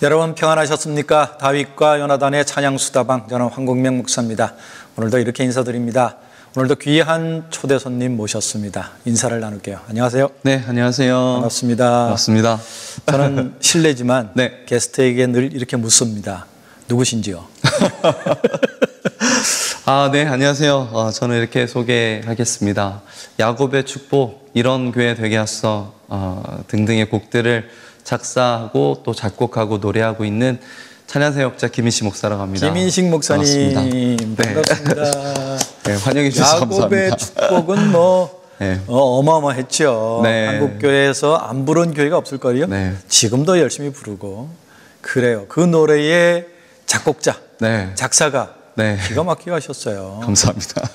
여러분 평안하셨습니까? 다윗과 요나단의 찬양수다방, 저는 황국명 목사입니다. 오늘도 이렇게 인사드립니다. 오늘도 귀한 초대 손님 모셨습니다. 인사를 나눌게요. 안녕하세요. 네, 안녕하세요. 반갑습니다. 반갑습니다. 저는 실례지만 네. 게스트에게 늘 이렇게 묻습니다. 누구신지요? 네, 안녕하세요. 저는 이렇게 소개하겠습니다. 야곱의 축복, 이런 교회 되게 하소 등등의 곡들을 작사하고 또 작곡하고 노래하고 있는 찬양사역자 김인식 목사라고 합니다. 김인식 목사님, 반갑습니다. 네, 환영해 주셔서 감사합니다. 야곱의 축복은 네. 어마어마했죠. 네. 한국교회에서 안 부른 교회가 없을 거예요. 네. 지금도 열심히 부르고 그래요. 그 노래의 작곡자, 네. 작사가 네. 기가 막히게 하셨어요. 감사합니다.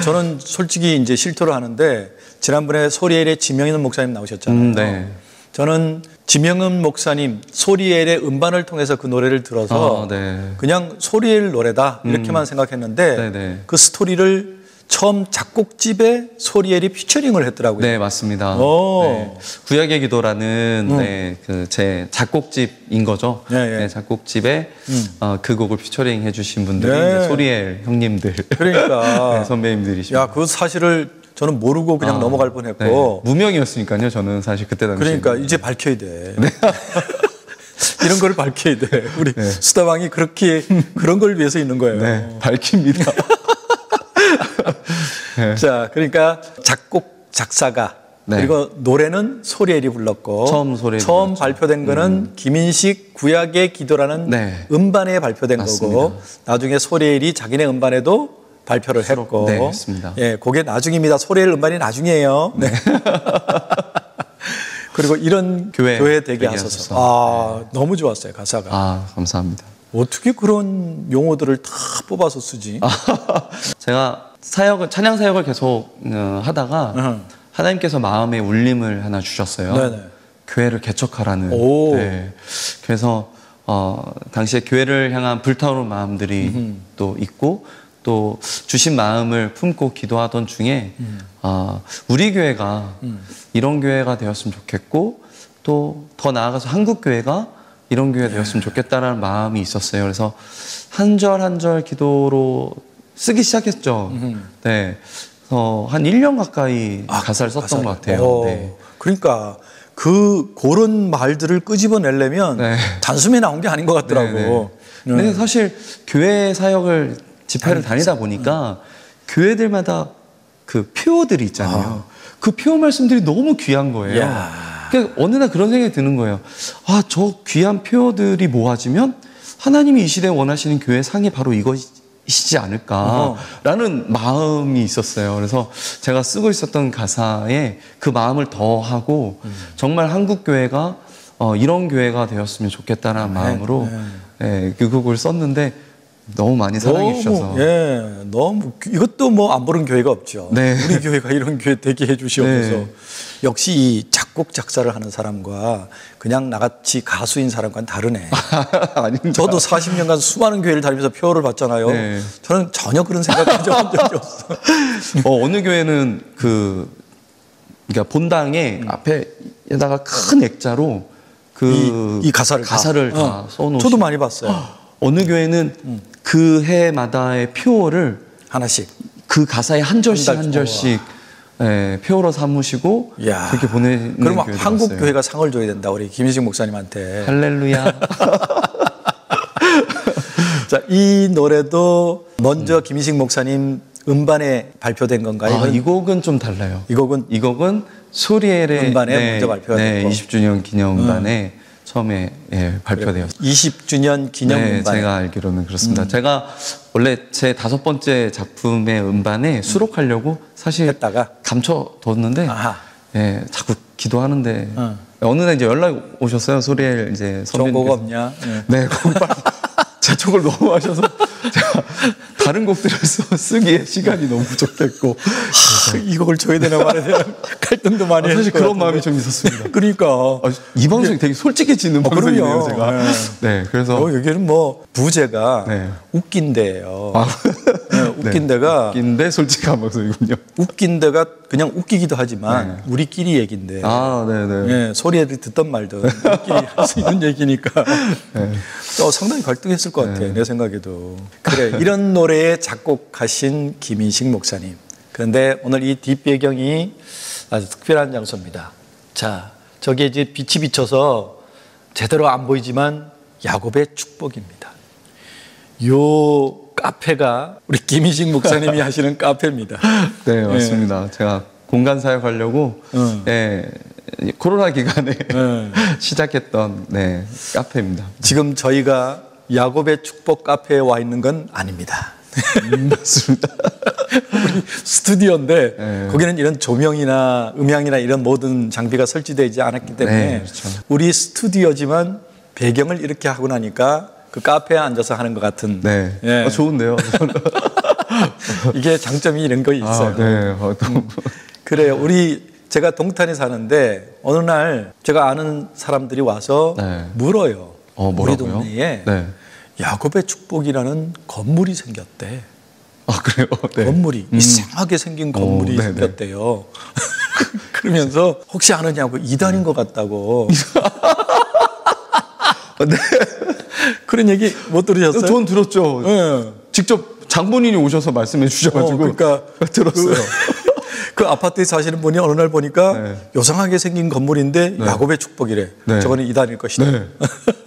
저는 솔직히 이제 실토를 하는데 지난번에 소리엘의 지명인 목사님 나오셨잖아요. 네. 저는 지명은 목사님 소리엘의 음반을 통해서 그 노래를 들어서 네. 그냥 소리엘 노래다 이렇게만 생각했는데 네네. 그 스토리를 처음 작곡집에 소리엘이 피처링을 했더라고요. 네, 맞습니다. 네. 구약의 기도라는 네, 그 제 작곡집인 거죠. 네, 작곡집에 그 곡을 피처링 해주신 분들이 이제 소리엘 형님들, 그러니까 네, 선배님들이시죠. 야, 그 사실을 저는 모르고 그냥 넘어갈 뻔했고. 네. 무명이었으니까요. 저는 사실 그때 당시. 그러니까 이제 밝혀야 돼. 네. 이런 걸 밝혀야 돼. 우리 수다방이 그렇게 그런 걸 위해서 있는 거예요. 네, 밝힙니다. 네. 자, 그러니까 작곡 작사가 그리고 노래는 소리엘이 불렀고 처음 발표된 거는 김인식 구약의 기도라는 음반에 발표된 맞습니다. 거고 나중에 소리엘이 자기네 음반에도 발표를 했고. 네, 맞습니다. 예, 그게 나중입니다. 소리엘 음반이 나중이에요. 네. 그리고 이런 교회 되게 하소서. 너무 좋았어요, 가사가. 감사합니다. 어떻게 그런 용어들을 다 뽑아서 쓰지? 제가 찬양 사역을 계속 하다가 하나님께서 마음에 울림을 하나 주셨어요. 네네. 교회를 개척하라는. 네. 그래서 당시에 교회를 향한 불타오르는 마음들이 또 있고 또 주신 마음을 품고 기도하던 중에 우리 교회가 이런 교회가 되었으면 좋겠고 또 더 나아가서 한국 교회가 이런 교회가 되었으면 좋겠다라는 마음이 있었어요. 그래서 한 절 한 절 기도로 쓰기 시작했죠. 네, 한 1년 가까이 가사를 썼던 것 같아요. 네. 그러니까 그런 말들을 끄집어내려면 단숨에 나온 게 아닌 것 같더라고. 근데 사실 교회 사역을 집회를 다니다 보니까 교회들마다 그 표어들이 있잖아요. 그 표어 말씀들이 너무 귀한 거예요. 그러니까 어느 날 그런 생각이 드는 거예요. 저 귀한 표어들이 모아지면 하나님이 이 시대에 원하시는 교회 상이 바로 이것이지 않을까라는 마음이 있었어요. 그래서 제가 쓰고 있었던 가사에 그 마음을 더하고 정말 한국 교회가 이런 교회가 되었으면 좋겠다는 마음으로 그 곡을 썼는데 너무 많이 사랑해 주셔서 너무 이것도 뭐 안 부른 교회가 없죠. 우리 교회가 이런 교회 되게 해주시면서 역시 이 작곡 작사를 하는 사람과 그냥 나같이 가수인 사람과는 다르네. 저도 40년간 수많은 교회를 다니면서 표를 받잖아요. 저는 전혀 그런 생각한 적이 없어. 어느 교회는 그러니까 본당에 앞에다가 큰 액자로 이 가사를 다 써놓으시고. 저도 많이 봤어요. 어느 교회는 그 해마다의 표어를 하나씩 그 가사에 한 절씩 표어로 삼으시고 그렇게 보내는 그러면 교회도 한국 봤어요. 교회가 상을 줘야 된다. 우리 김인식 목사님한테. 할렐루야. 자, 이 노래도 먼저 김인식 목사님 음반에 발표된 건가요? 이 곡은 좀 달라요. 이 곡은 소리엘의 음반에 먼저 발표가 됐고 20주년 기념 음반에 처음에 발표되었어요. 20주년 기념 음반. 제가 알기로는 그렇습니다. 제가 원래 제 5번째 작품의 음반에 수록하려고 사실 했다가 감춰뒀는데 자꾸 기도하는데 어느 날 이제 연락이 오셨어요. 소리엘 이제 선배님께서. 좋은 곡 없냐? 네, 제 쪽을 너무 하셔서 제가 다른 곡들을 쓰기에 시간이 너무 부족했고 이 곡을 줘야 되나 말아야 되나 갈등도 많이 했어요. 사실 그런 마음이 좀 있었습니다. 그러니까 이 방송이 되게 솔직해지는 방송이네요, 제가. 그래서 여기는 뭐 부제가 웃긴 데예요. 웃긴 데가 웃긴데 솔직한 방송이군요. 웃긴 데가 그냥 웃기기도 하지만 우리끼리 얘기인데 예, 소리를 듣던 말든 우리끼리 할 수 있는 얘기니까 또 상당히 갈등했을 것 같아. 내 생각에도. 그래, 이런 노래에 작곡하신 김인식 목사님. 그런데 오늘 이 뒷배경이 아주 특별한 장소입니다. 자, 저게 이제 빛이 비쳐서 제대로 안 보이지만 야곱의 축복입니다. 요 카페가 우리 김인식 목사님이 하시는 카페입니다. 네, 맞습니다. 제가 공간 사역하려고 코로나 기간에 시작했던 카페입니다. 지금 저희가 야곱의 축복 카페에 와 있는 건 아닙니다. 맞습니다. 우리 스튜디오인데 거기는 이런 조명이나 음향이나 이런 모든 장비가 설치되지 않았기 때문에 그렇죠. 우리 스튜디오지만 배경을 이렇게 하고 나니까 그 카페에 앉아서 하는 것 같은. 좋은데요. 이게 장점이 이런 거 있어요. 그래요. 제가 동탄에 사는데 어느 날 제가 아는 사람들이 와서 물어요. 우리 동네에 야곱의 축복이라는 건물이 생겼대. 아, 그래요? 건물이 이상하게 생긴 건물이 생겼대요. 그러면서 혹시 아느냐고 이단인 것 같다고. 그런 얘기 못 들으셨어요? 전 들었죠. 직접 장본인이 오셔서 말씀해 주셔가지고 그러니까 들었어요. 그 아파트에 사시는 분이 어느 날 보니까 요상하게 생긴 건물인데 야곱의 축복이래. 저거는 이단일 것이다.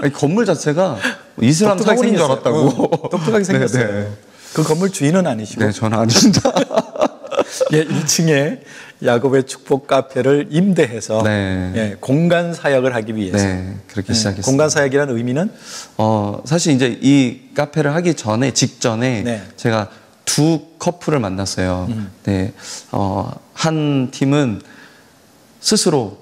아니, 건물 자체가 이슬람 사원인 줄 알았다고. 독특하게 생겼어요. 그 건물 주인은 아니시고. 네, 저는 아닙니다. 1층에 야곱의 축복 카페를 임대해서 공간 사역을 하기 위해서 그렇게 시작했습니다. 공간 사역이라는 의미는 사실 이제 이 카페를 하기 직전에 제가 두 커플을 만났어요. 한 팀은 스스로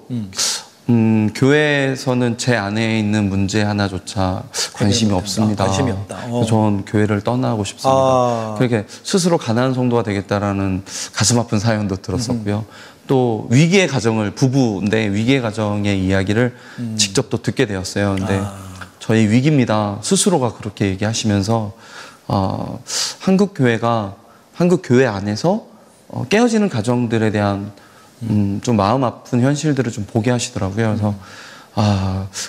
교회에서는 제 안에 있는 문제 하나조차 관심이 없습니다. 관심이 없다. 전 교회를 떠나고 싶습니다. 그렇게 스스로 가난한 성도가 되겠다라는 가슴 아픈 사연도 들었었고요. 또 위기의 가정을, 부부인데 위기의 가정의 이야기를 직접 또 듣게 되었어요. 근데 저희 위기입니다. 스스로가 그렇게 얘기하시면서 한국 교회 안에서 깨어지는 가정들에 대한 좀 마음 아픈 현실들을 좀 보게 하시더라고요. 그래서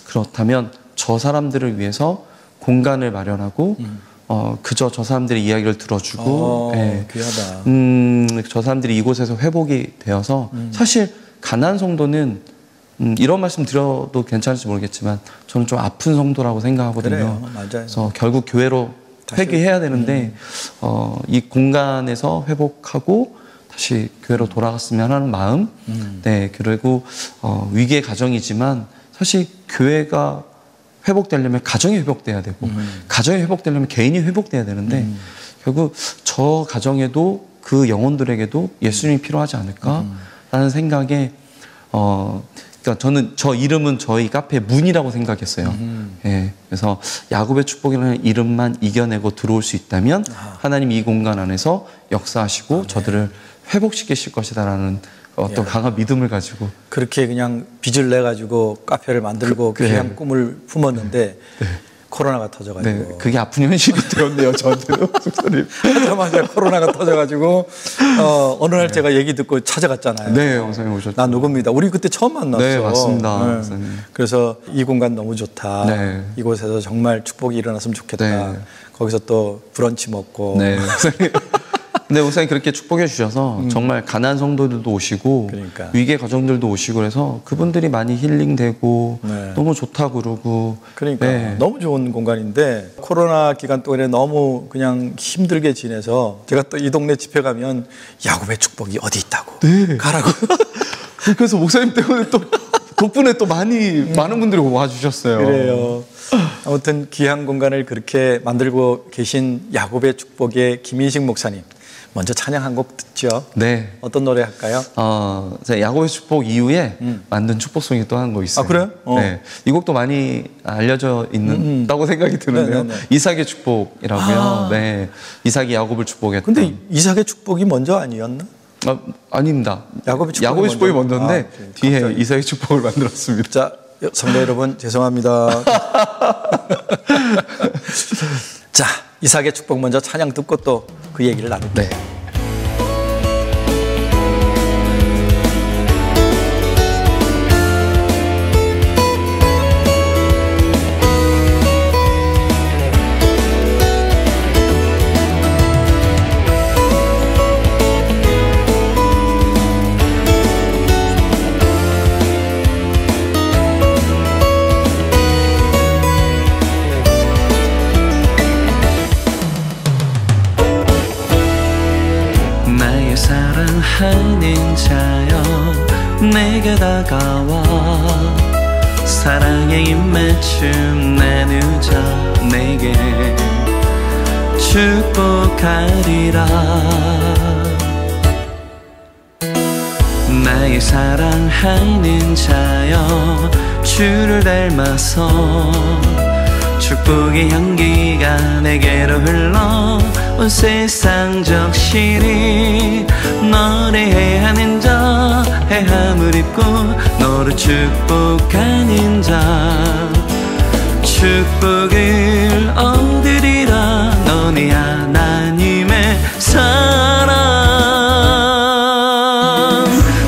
그렇다면 저 사람들을 위해서 공간을 마련하고 그저 저 사람들의 이야기를 들어주고 귀하다. 저 사람들이 이곳에서 회복이 되어서 사실 가난한 성도는 이런 말씀 드려도 괜찮을지 모르겠지만 저는 좀 아픈 성도라고 생각하거든요. 그래요. 맞아요. 그래서 결국 교회로 회귀해야 되는데 이 공간에서 회복하고 다시 교회로 돌아갔으면 하는 마음. 그리고 위기의 가정이지만 사실 교회가 회복되려면 가정이 회복돼야 되고 가정이 회복되려면 개인이 회복돼야 되는데 결국 저 가정에도 그 영혼들에게도 예수님이 필요하지 않을까라는 생각에 그러니까 저는 저 이름은 저희 카페 문이라고 생각했어요. 그래서 야곱의 축복이라는 이름만 이겨내고 들어올 수 있다면 하나님 이 공간 안에서 역사하시고 저들을 회복시키실 것이다라는 어떤 강한 믿음을 가지고 그렇게 그냥 빚을 내 가지고 카페를 만들고 귀한 꿈을 품었는데 코로나가 터져가지고 그게 아픈 현실이 되었네요. 저한테는. 하자마자 코로나가 터져가지고 어느 날 제가 얘기 듣고 찾아갔잖아요. 네, 목사님 오셨죠. 나 누굽니다. 우리 그때 처음 만났어. 네, 맞습니다. 그래서 이 공간 너무 좋다. 이곳에서 정말 축복이 일어났으면 좋겠다. 거기서 또 브런치 먹고. 근데 목사님 그렇게 축복해 주셔서 정말 가난한 성도들도 오시고 위기의 가정들도 오시고 그래서 그분들이 많이 힐링되고 너무 좋다고 그러고 너무 좋은 공간인데 코로나 기간 동안에 너무 그냥 힘들게 지내서 제가 또 이 동네 집회 가면 야곱의 축복이 어디 있다고 가라고 그래서 목사님 때문에 또 덕분에 또 많은 분들이 와주셨어요. 그래요. 아무튼 귀한 공간을 그렇게 만들고 계신 야곱의 축복의 김인식 목사님 먼저 찬양 한 곡 듣죠. 네. 어떤 노래 할까요? 제가 야곱의 축복 이후에 만든 축복송이 또 한 거 있어요. 아, 그래요? 네. 이 곡도 많이 알려져 있다고 생각이 드는데요. 이삭의 축복이라고요. 이삭이 야곱을 축복했던. 근데 이삭의 축복이 먼저 아니었나? 아닙니다. 야곱의 축복이 먼저인데 뒤에 갑자기. 이삭의 축복을 만들었습니다. 자, 성도 여러분 죄송합니다. 자, 이삭의 축복 먼저 찬양 듣고 또 그 얘기를 나눌게요. 내게 다가와 사랑의 입맞춤 나누자 내게 축복하리라. 나의 사랑하는 자여 주를 닮아서 축복의 향기가 내게로 흘러 온 세상 적시리 노래하는 자 헤함을 입고 너를 축복하는 자 축복을 얻으리라. 너네 하나님의 사랑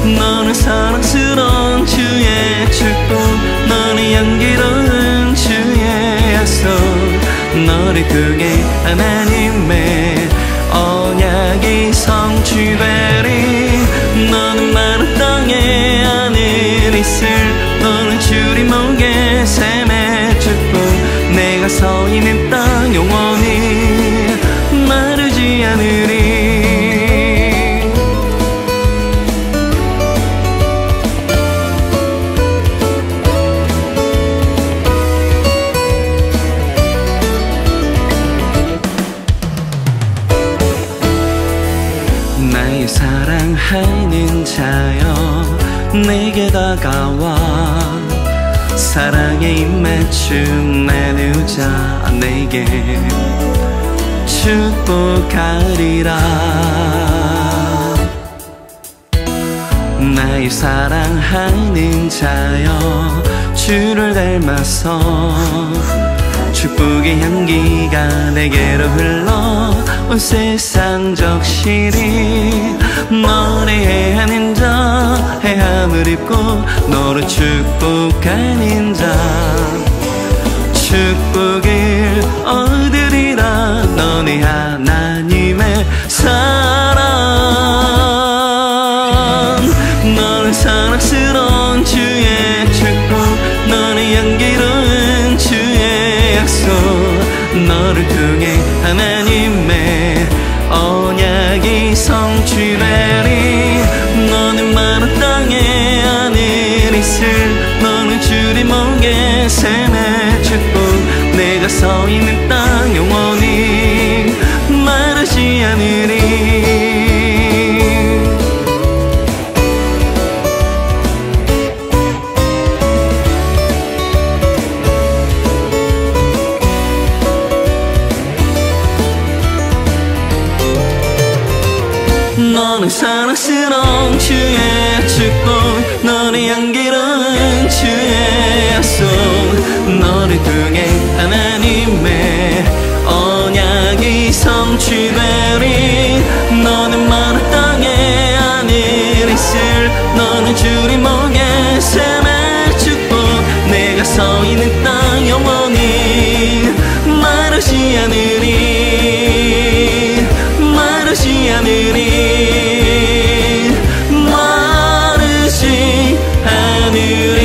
너는 사랑스러운 주의 축복 너는 향기로운 주의 약속 너를 통해 하나님의 언약이 성취되리. 너는 마른 땅에 하늘 있을 너는 주리 목에 샘의 축복 내가 서 있는 땅 영원히 마르지 않으리. 나의 사랑하는 자여 내게 다가와 사랑의 입맞춤 나누자 내게 축복하리라. 나의 사랑하는 자여 주를 닮아서 축복의 향기가 내게로 흘러 온 세상 적시리 노래하는 자 헤함을 입고 너를 축복하는 자 축복을 얻으리라. 너네 하나님의 사랑 너는 사랑스러운 주의 축복 너는 향기로운 주의 약속 너를 통해 하나님의 언약이 성취되리. 너는 마른 땅에 하늘 있을 너는 주리 목에 샘의 축복 내가 서 있는 땅 영원히 마르지 않으리. 너는 사랑스러운 주의 축복 너는 향기로운 주의 약속 너를 통해 하나님의 언약이 성취되리. 너는 마른 땅에 하늘 있을 너는 주리 목에 샘의 축복 내가 서 있는 땅 영원히 마르지 않으리 마르지 않으리 마르지 않으리.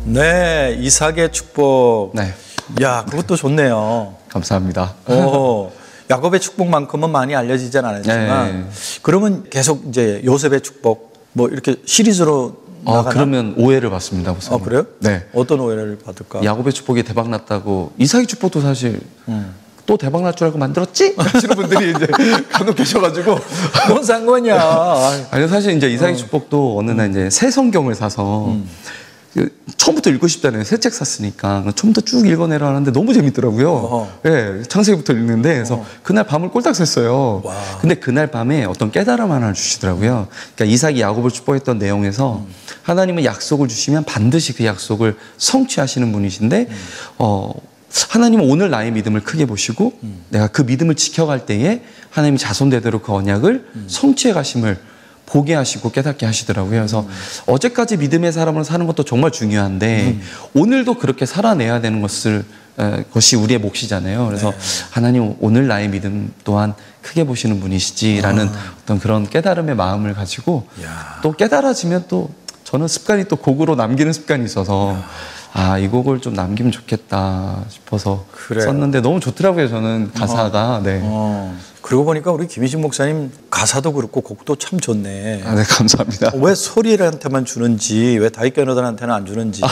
네, 이삭의 축복. 네. 야, 그것도 좋네요. 감사합니다. 야곱의 축복만큼은 많이 알려지진 않았지만, 네. 그러면 계속 이제 요셉의 축복, 뭐 이렇게 시리즈로 나가나? 그러면 오해를 받습니다. 우선. 그래요? 네. 어떤 오해를 받을까? 야곱의 축복이 대박 났다고 이삭의 축복도 사실 또 대박 날 줄 알고 만들었지? 하시는 분들이 이제 간혹 계셔가지고 뭔 상관이야. 아니 사실 이제 이삭의 축복도 어느 날 이제 새 성경을 사서 처음부터 읽고 싶잖아요. 새 책 샀으니까 처음부터 쭉 읽어내라 하는데 너무 재밌더라고요. 예, 창세기부터 읽는데 그래서 그날 밤을 꼴딱 샜어요. 와. 근데 그날 밤에 어떤 깨달음 하나를 주시더라고요. 그러니까 이삭이 야곱을 축복했던 내용에서 하나님은 약속을 주시면 반드시 그 약속을 성취하시는 분이신데 하나님은 오늘 나의 믿음을 크게 보시고 내가 그 믿음을 지켜갈 때에 하나님이 자손대대로 그 언약을 성취해 가심을 보게 하시고 깨닫게 하시더라고요. 그래서 어제까지 믿음의 사람으로 사는 것도 정말 중요한데 오늘도 그렇게 살아내야 되는 것이 우리의 몫이잖아요. 그래서 하나님 오늘 나의 믿음 또한 크게 보시는 분이시지라는 어떤 그런 깨달음의 마음을 가지고 또 깨달아지면 또 저는 습관이 또 곡으로 남기는 습관이 있어서 아, 이 곡을 좀 남기면 좋겠다 싶어서 그래요. 썼는데 너무 좋더라고요. 저는 가사가. 네. 그러고 보니까 우리 김희진 목사님 가사도 그렇고 곡도 참 좋네. 아, 네, 감사합니다. 왜 소리한테만 주는지, 왜 다윗교너들한테는 안 주는지.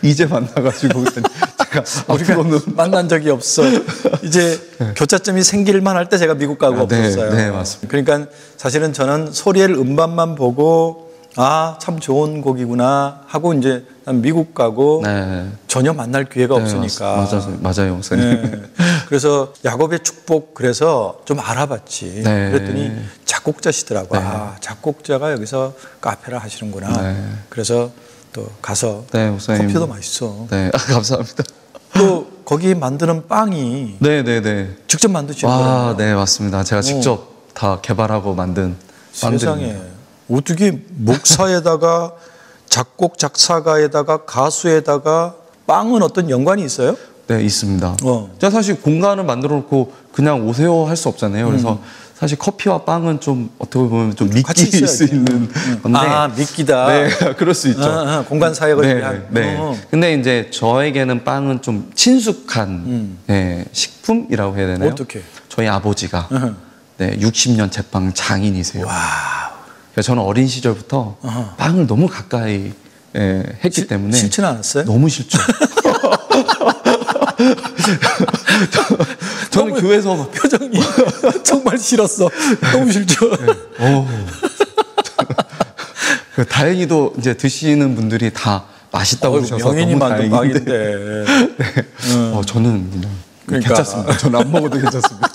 이제 만나가지고 제가 우리가 앞으로는 만난 적이 없어. 이제 교차점이 생길만 할 때 제가 미국 가고 없었어요. 네, 맞습니다. 그러니까 사실은 저는 소리엘 음반만 보고 아, 참 좋은 곡이구나 하고 이제 난 미국 가고 네. 전혀 만날 기회가 네, 없으니까. 맞아요, 목사님. 네. 그래서 야곱의 축복 그래서 좀 알아봤지. 네. 그랬더니 작곡자시더라고. 네. 아, 작곡자가 여기서 카페라 하시는구나. 네. 그래서 또 가서 네, 목사님. 커피도 맛있어. 네, 아, 감사합니다. 또 거기 만드는 빵이 네. 직접 만드시는 아, 거예요. 네, 맞습니다. 제가 직접 다 개발하고 만든 세상에 빵들입니다. 어떻게 목사에다가 작곡 작사가에다가 가수에다가 빵은 어떤 연관이 있어요? 네, 있습니다. 어. 제가 사실 공간을 만들어 놓고 그냥 오세요 할 수 없잖아요. 그래서 사실 커피와 빵은 좀 어떻게 보면 좀 같이 미끼일 수 있어야지. 있는 건데. 아, 미끼다. 네, 그럴 수 있죠. 공간 사역을 네, 위한. 네. 근데 이제 저에게는 빵은 좀 친숙한 네, 식품이라고 해야 되나요? 어떻게? 저희 아버지가 네, 60년 제빵 장인이세요. 그래서 저는 어린 시절부터 빵을 너무 가까이 했기 때문에 싫지는 않았어요? 너무 싫죠. 저는 교회에서 표정이 정말 싫었어. 너무 싫죠. 다행히도 이제 드시는 분들이 다 맛있다고 그러셔서 명인이 너무 만든 다행인데. 빵인데. 저는 그냥 그러니까. 괜찮습니다. 저는 안 먹어도 괜찮습니다.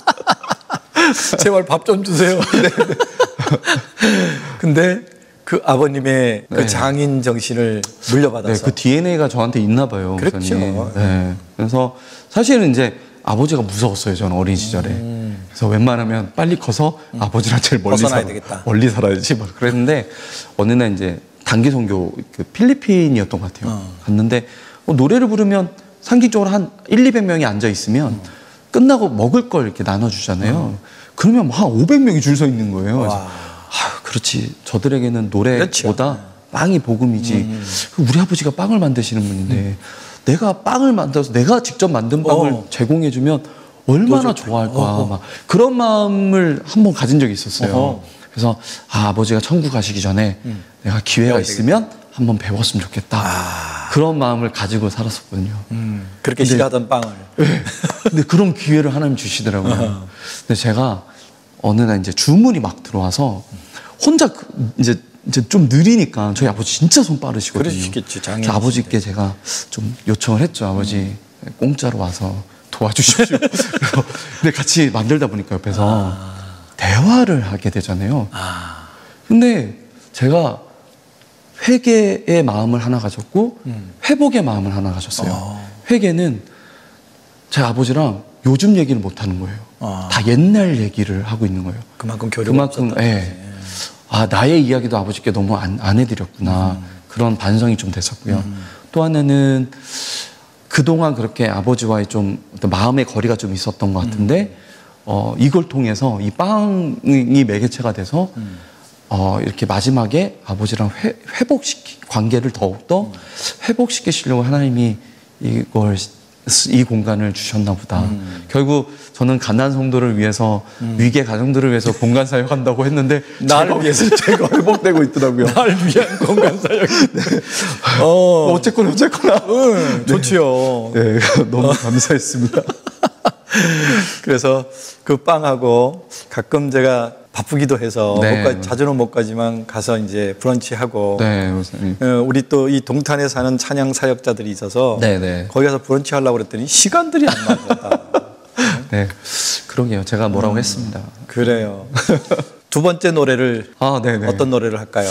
제발 밥 좀 주세요. 근데 그 아버님의 그 네. 장인 정신을 네, 물려받아서. 그 DNA가 저한테 있나 봐요. 그렇죠. 목사님. 네. 그래서 사실은 이제 아버지가 무서웠어요. 저는 어린 시절에. 그래서 웬만하면 빨리 커서 아버지랑 제일 멀리 벗어나야 되겠다. 멀리 살아야지 막 그랬는데 어느 날 이제 단기 선교 그 필리핀이었던 것 같아요. 갔는데 노래를 부르면 상징적으로 한 200명이 앉아 있으면 끝나고 먹을 걸 이렇게 나눠주잖아요. 그러면 한 500명이 줄 서 있는 거예요. 그래서 그렇지. 저들에게는 노래보다 그렇죠. 빵이 복음이지. 우리 아버지가 빵을 만드시는 분인데 내가 빵을 만들어서 내가 직접 만든 빵을 제공해주면 얼마나 좋아할까. 막 그런 마음을 한번 가진 적이 있었어요. 그래서 아버지가 천국 가시기 전에 내가 기회가 있으면 한번 배웠으면 좋겠다. 그런 마음을 가지고 살았었거든요. 그렇게 싫어하던 빵을. 네. 근데 그런 기회를 하나님 주시더라고요. 근데 제가 어느 날 이제 주문이 막 들어와서 혼자 이제 좀 느리니까 저희 아버지 진짜 손 빠르시거든요. 그러시겠지, 장인이신데. 그래서 아버지께 제가 좀 요청을 했죠. 아버지 공짜로 와서 도와주십시오. 그래서 근데 같이 만들다 보니까 옆에서 대화를 하게 되잖아요. 근데 제가 회개의 마음을 하나 가졌고 회복의 마음을 하나 가졌어요. 회개는 제 아버지랑 요즘 얘기를 못 하는 거예요. 다 옛날 얘기를 하고 있는 거예요. 그만큼 교류가 없었다. 아, 나의 이야기도 아버지께 너무 안 해드렸구나. 그런 반성이 좀 됐었고요. 또 하나는 그동안 그렇게 아버지와의 좀 어떤 마음의 거리가 좀 있었던 것 같은데, 이걸 통해서 이 빵이 매개체가 돼서, 이렇게 마지막에 아버지랑 관계를 더욱더 회복시키시려고 하나님이 이 공간을 주셨나 보다. 결국 저는 가난한 성도를 위해서 위계 가정들을 위해서 공간 사역한다고 했는데 나를 위해서 제가 회복되고 있더라고요. 나를 위한 공간 사역. 어쨌거나 좋지요. 네, 너무 감사했습니다. 그래서 그 빵하고 가끔 제가 바쁘기도 해서 네. 자주는 못 가지만 가서 이제 브런치하고 네, 목사님. 우리 또 이 동탄에 사는 찬양 사역자들이 있어서 네. 거기 가서 브런치 하려고 그랬더니 시간들이 안 맞았다. 네, 그러게요. 제가 뭐라고 했습니다. 그래요. 두 번째 노래를 네네. 어떤 노래를 할까요?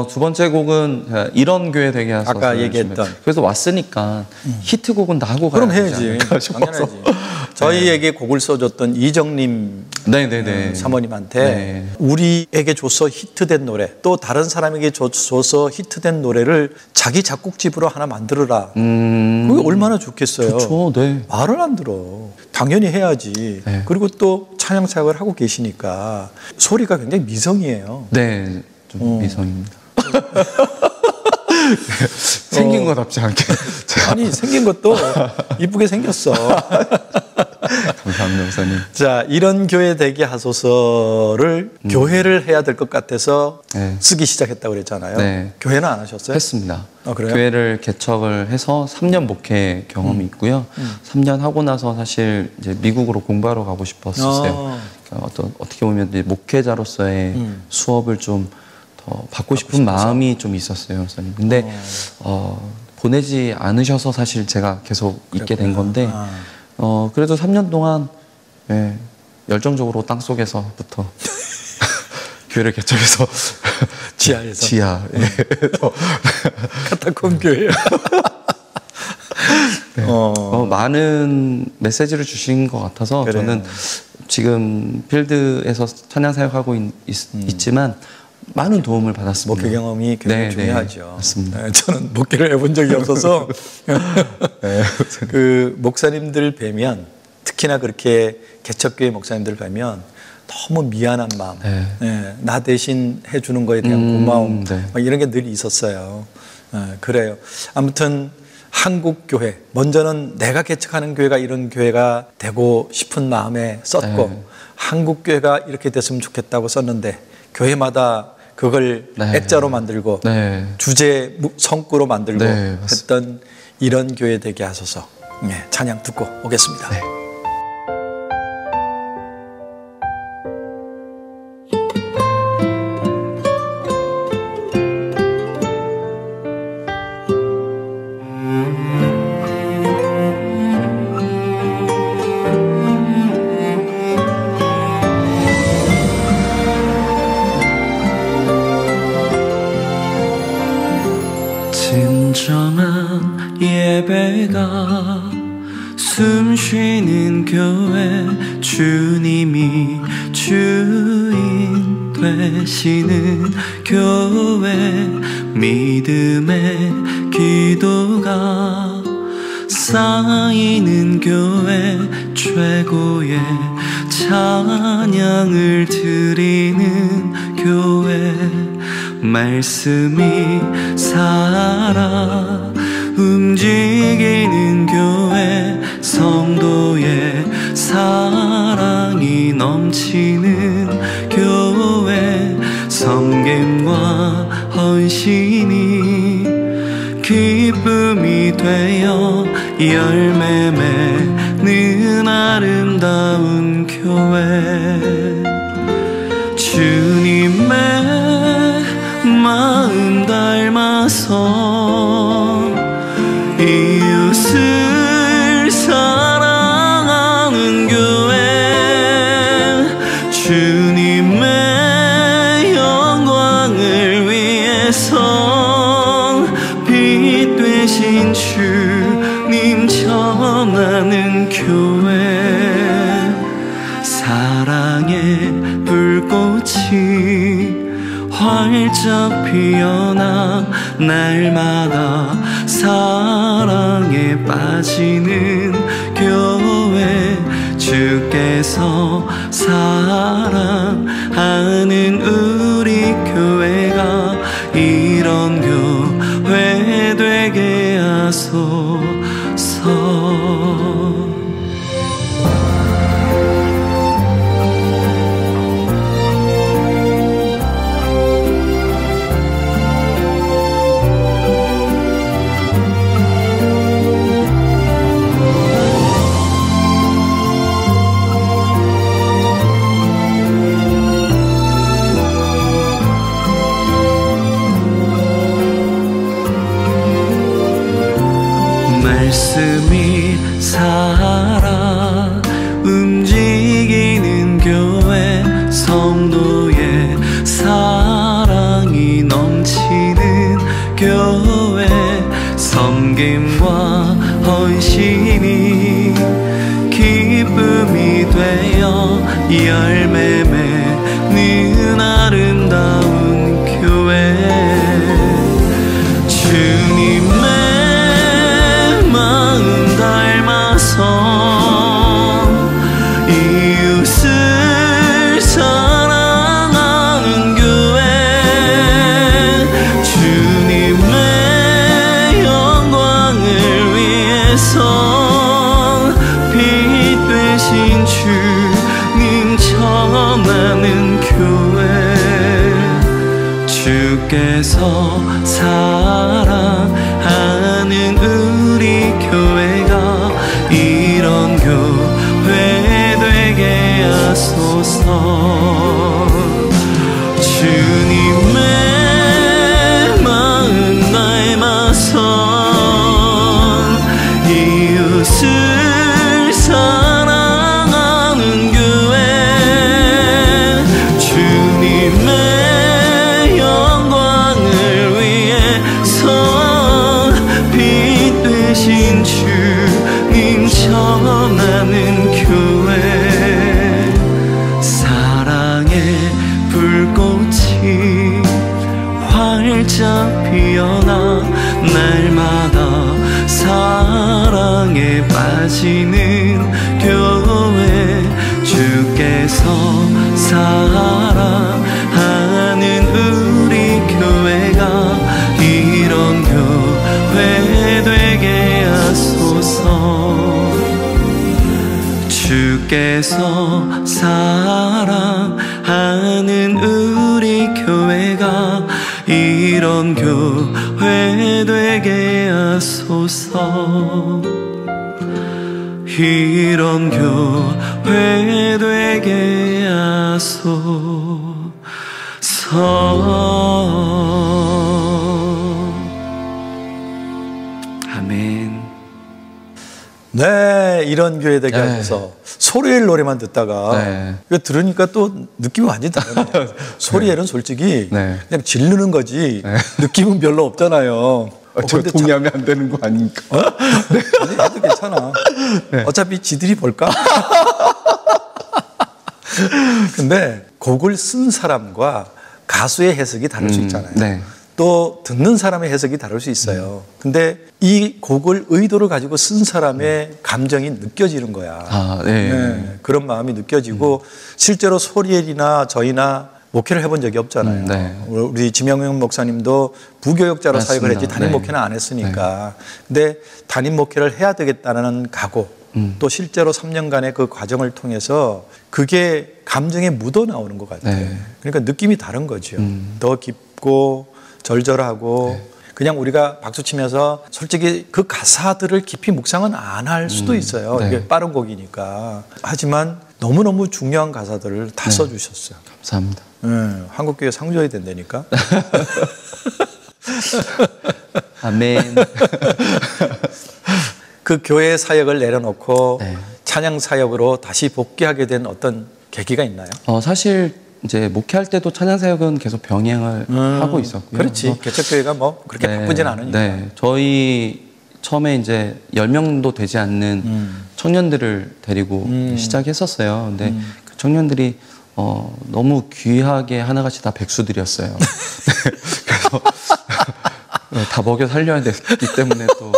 두 번째 곡은 이런 교회 되게 하소서. 아까 얘기했던. 그래서 왔으니까 히트곡은 다 하고 가야 그럼 되지 해야지. 않을까 싶어서. 당연하지. 저희에게 곡을 써줬던 이정림 네네네. 사모님한테 네. 우리에게 줘서 히트된 노래, 또 다른 사람에게 줘서 히트된 노래를 자기 작곡집으로 하나 만들어라. 그게 얼마나 좋겠어요. 좋죠. 네. 말을 안 들어. 당연히 해야지. 네. 그리고 또 찬양 사역을 하고 계시니까 소리가 굉장히 미성이에요. 네, 좀 미성입니다. 생긴 거답지 않게. 아니, 생긴 것도 이쁘게 생겼어. 감사합니다, 목사님. 자, 이런 교회 되게 하소서를 교회를 해야 될 것 같아서 네. 쓰기 시작했다고 그랬잖아요. 네. 교회는 안 하셨어요? 했습니다. 그래요? 교회를 개척을 해서 3년 목회 경험이 있고요. 3년 하고 나서 사실 이제 미국으로 공부하러 가고 싶었어요. 그러니까 어떻게 보면 이제 목회자로서의 수업을 좀 더 받고 싶은 마음이 좀 있었어요, 목사님. 근데 보내지 않으셔서 사실 제가 계속 있게 된 건데 그래도 3년 동안 예, 열정적으로 땅속에서부터 교회를 개척해서 지하에서 지하 카타콤 교회. 네. 많은 메시지를 주신 것 같아서 그래요. 저는 지금 필드에서 찬양 사역하고 있지만 많은 도움을 받았습니다. 목회 경험이 굉장히 중요하죠. 네, 맞습니다. 네, 저는 목회를 해본 적이 없어서 네. 그 목사님들 뵈면 특히나 그렇게 개척교회 목사님들 뵈면 너무 미안한 마음, 네. 네, 나 대신 해주는 거에 대한 고마움 네. 막 이런 게 늘 있었어요. 그래요. 아무튼 한국 교회 먼저는 내가 개척하는 교회가 이런 교회가 되고 싶은 마음에 썼고 네. 한국 교회가 이렇게 됐으면 좋겠다고 썼는데 교회마다 그걸 네. 액자로 만들고 네. 주제 성구로 만들고 네, 했던 이런 교회 되게 하소서. 네, 찬양 듣고 오겠습니다. 네. 진정한 예배가 숨쉬는 교회 주님이 주인 되시는 교회 믿음의 기도가 쌓이는 교회 최고의 찬양을 드리는 교회 말씀이 살아 움직이는 교회 성도의 사랑이 넘치는 교회 섬김과 헌신이 기쁨이 되어 열매 맺는 아름다운 교회 주님의 마음 닮아서 이웃을 사랑하는 교회 주님의 영광을 위해서 빛 되신 주님 전하는 교회 사랑의 불꽃이 활짝 피어나 날마다 사랑에 빠지는 교회 주께서 사랑하는 우리 교회가 이런 교회 되게 하소서. 말씀이 살아 움직이는 교회 성도의 사랑이 넘치는 교회 섬김과 헌신이 기쁨이 되어 열매 맺는 아름다운 교회 주님의 마음 닮아서 이웃을 사랑하는 교회 주님의 주께서 사랑하는 우리 교회가 이런 교회 되게 하소서. 주님의 마음 닮아서 이웃을 사랑하는 교회, 주님의 영광을 위해서 빛 되신 주님 전하는 교회, 사랑의 불꽃이 활짝 피어나 날마다 사랑에 빠지는 교회, 주께서 사랑하는 우리 교회가 이런 교회 되게 하소서. 주께서 사랑하는 우리 교회가 이런 교회 되게 하소서. 이런 교회 되게 하소서. 아멘. 네, 이런 교회 되게 하셔서 소리엘 노래만 듣다가 이거 들으니까 또 느낌이 완전히 다르네요. 소리엘은 솔직히 그냥 지르는 거지 느낌은 별로 없잖아요. 저 동의하면 안 되는 거 아닙니까? 아니, 해도 괜찮아. 어차피 지들이 볼까? 근데 곡을 쓴 사람과 가수의 해석이 다를 수 있잖아요. 또 듣는 사람의 해석이 다를 수 있어요. 근데 이 곡을 의도를 가지고 쓴 사람의 감정이 느껴지는 거야. 그런 마음이 느껴지고 실제로 소리엘이나 저희나 목회를 해본 적이 없잖아요. 우리 지명영 목사님도 부교역자로 사역을 했지 단임 목회는 안 했으니까. 근데 단임 목회를 해야 되겠다는 각오, 또 실제로 3년간의 그 과정을 통해서 그게 감정에 묻어 나오는 것 같아요. 그러니까 느낌이 다른 거죠. 더 깊고 절절하고 그냥 우리가 박수 치면서 솔직히 그 가사들을 깊이 묵상은 안 할 수도 있어요. 이게 빠른 곡이니까. 하지만 너무너무 중요한 가사들을 다 써주셨어요. 감사합니다. 한국교회 상 줘야 된다니까. 아멘. 그 교회 사역을 내려놓고 찬양 사역으로 다시 복귀하게 된 어떤 계기가 있나요? 사실 이제 목회할 때도 찬양 사역은 계속 병행을 하고 있었고요. 그렇지. 개척교회가 뭐 그렇게 바쁘진 않으니까. 저희 처음에 이제 10명도 되지 않는 청년들을 데리고 시작했었어요. 근데 그 청년들이 너무 귀하게 하나같이 다 백수들이었어요. 그래서 다 먹여 살려야 됐기 때문에 또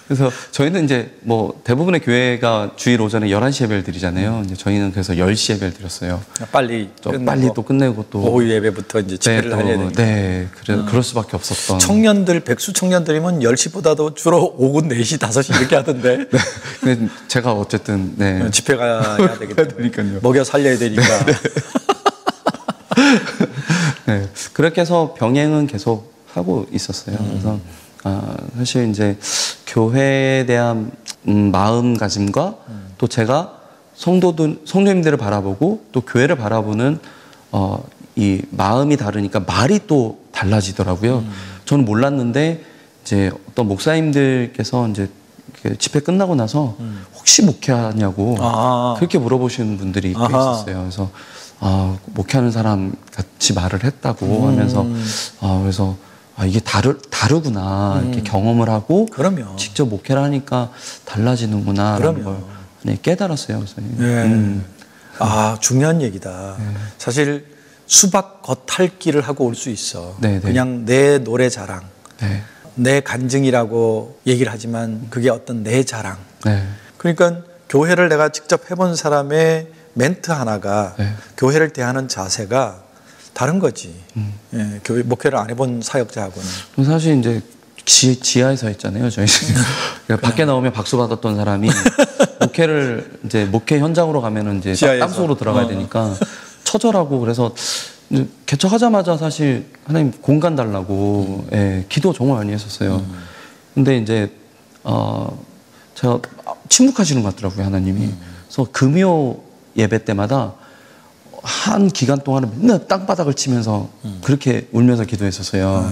그래서 저희는 이제 뭐 대부분의 교회가 주일 오전에 11시 예배를 드리잖아요. 이제 저희는 그래서 10시 예배를 드렸어요. 빨리 또 끝내고 또 오후 예배부터 이제 집회를 하려야 되니까. 그럴 수밖에 없었던. 청년들, 백수 청년들이면 10시보다도 주로 오후 4시, 5시 이렇게 하던데. 근데 제가 어쨌든 집회 가야 되기 때문에 먹여 살려야 되니까. 그렇게 해서 병행은 계속 하고 있었어요. 그래서 사실 이제 교회에 대한 마음가짐과 또 제가 성도님들을 바라보고 또 교회를 바라보는 이 마음이 다르니까 말이 또 달라지더라고요. 저는 몰랐는데 이제 어떤 목사님들께서 이제 집회 끝나고 나서 혹시 목회하냐고 그렇게 물어보시는 분들이 꽤 있었어요. 그래서 목회하는 사람 같이 말을 했다고 하면서 그래서 이게 다르구나 이렇게 경험을 하고 직접 목회를 하니까 달라지는구나 라는 걸 깨달았어요. 그래서 중요한 얘기다. 사실 수박 겉핥기를 하고 올 수 있어. 그냥 내 노래 자랑, 내 간증이라고 얘기를 하지만 그게 어떤 내 자랑. 그러니까 교회를 내가 직접 해본 사람의 멘트 하나가 교회를 대하는 자세가 다른 거지. 교회 목회를 안 해본 사역자하고는. 사실 이제 지하에서 했잖아요. 저희 밖에 나오면 박수 받았던 사람이 목회 현장으로 가면은 이제 땅속으로 들어가야 되니까 처절하고 그래서 개척하자마자 사실 하나님 공간 달라고 예, 기도 정말 많이 했었어요. 근데 이제 제가 침묵하시는 것 같더라고요, 하나님이. 그래서 금요 예배 때마다 한 기간 동안은 맨날 땅바닥을 치면서 그렇게 울면서 기도했었어요.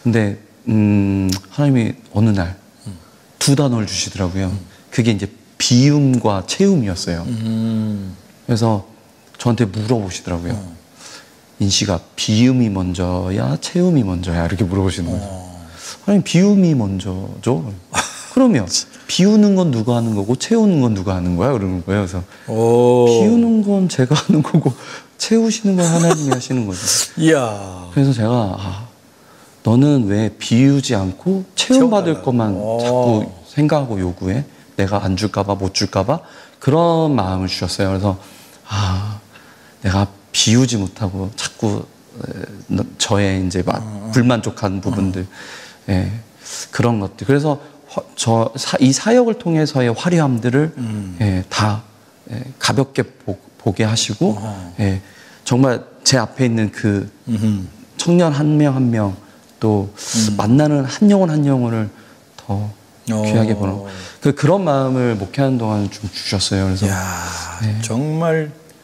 근데 하나님이 어느 날 두 단어를 주시더라고요. 그게 이제 비움과 채움이었어요. 그래서 저한테 물어보시더라고요. 인씨가 비움이 먼저야 채움이 먼저야 이렇게 물어보시는 거죠. 하나님 비움이 먼저죠. 그러면 비우는 건 누가 하는 거고 채우는 건 누가 하는 거야? 그러는 거예요. 그래서 비우는 건 제가 하는 거고 채우시는 건 하나님이 하시는 거죠. 이야. 그래서 제가 너는 왜 비우지 않고 채움받을 것만 자꾸 생각하고 요구해? 내가 안 줄까 봐 못 줄까 봐 그런 마음을 주셨어요. 그래서 내가 비우지 못하고 자꾸 저의 이제 불만족한 부분들 예, 그런 것들. 그래서 이 사역을 통해서의 화려함들을 예, 다 가볍게 보게 하시고 예, 정말 제 앞에 있는 그 청년 한 명 한 명 또 만나는 한 영혼 한 영혼을 더 귀하게 보는 그런 마음을 목회하는 동안 좀 주셨어요. 그래서 네.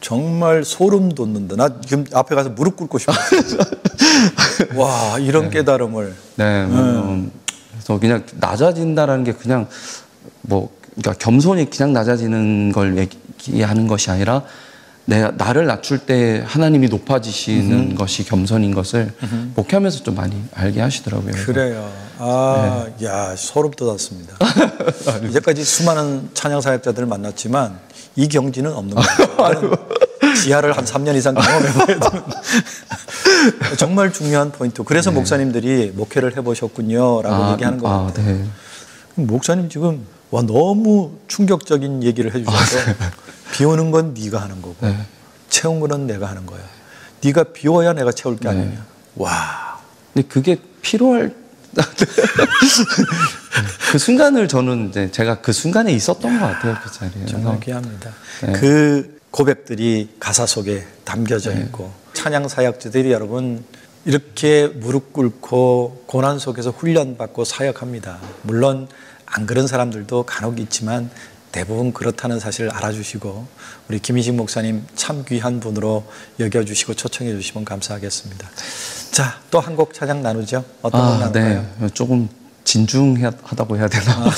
정말 소름 돋는다. 나 지금 앞에 가서 무릎 꿇고 싶었어요. 와, 이런 깨달음을. 네. 그래서 그냥 낮아진다라는 게 그냥 그러니까 겸손히 그냥 낮아지는 걸 얘기하는 것이 아니라 나를 낮출 때 하나님이 높아지시는 것이 겸손인 것을 목회하면서 좀 많이 알게 하시더라고요. 그래요. 야, 소름 돋았습니다. 이제까지 수많은 찬양 사역자들을 만났지만 이 경지는 없는 거예요. 지하를 한 3년 이상 경험해봐야 되는. 정말 중요한 포인트. 그래서 목사님들이 목회를 해보셨군요라고 얘기하는 것 같아요. 네. 목사님 지금 너무 충격적인 얘기를 해주셔서 비우는 건 네가 하는 거고 채운 거는 내가 하는 거야. 네가 비워야 내가 채울 게 아니냐. 와. 근데 그게 필요할 그 순간을 저는 이제 제가 그 순간에 있었던 것 같아요. 그 자리에. 정말 귀합니다. 그 고백들이 가사 속에 담겨져 있고 찬양 사역자들이 여러분 이렇게 무릎 꿇고 고난 속에서 훈련받고 사역합니다. 물론 안 그런 사람들도 간혹 있지만 대부분 그렇다는 사실을 알아주시고 우리 김희식 목사님 참 귀한 분으로 여겨주시고 초청해 주시면 감사하겠습니다. 자, 또 한 곡 찬양 나누죠. 어떤 곡 나눌까요? 네, 조금 진중하다고 해야 되나?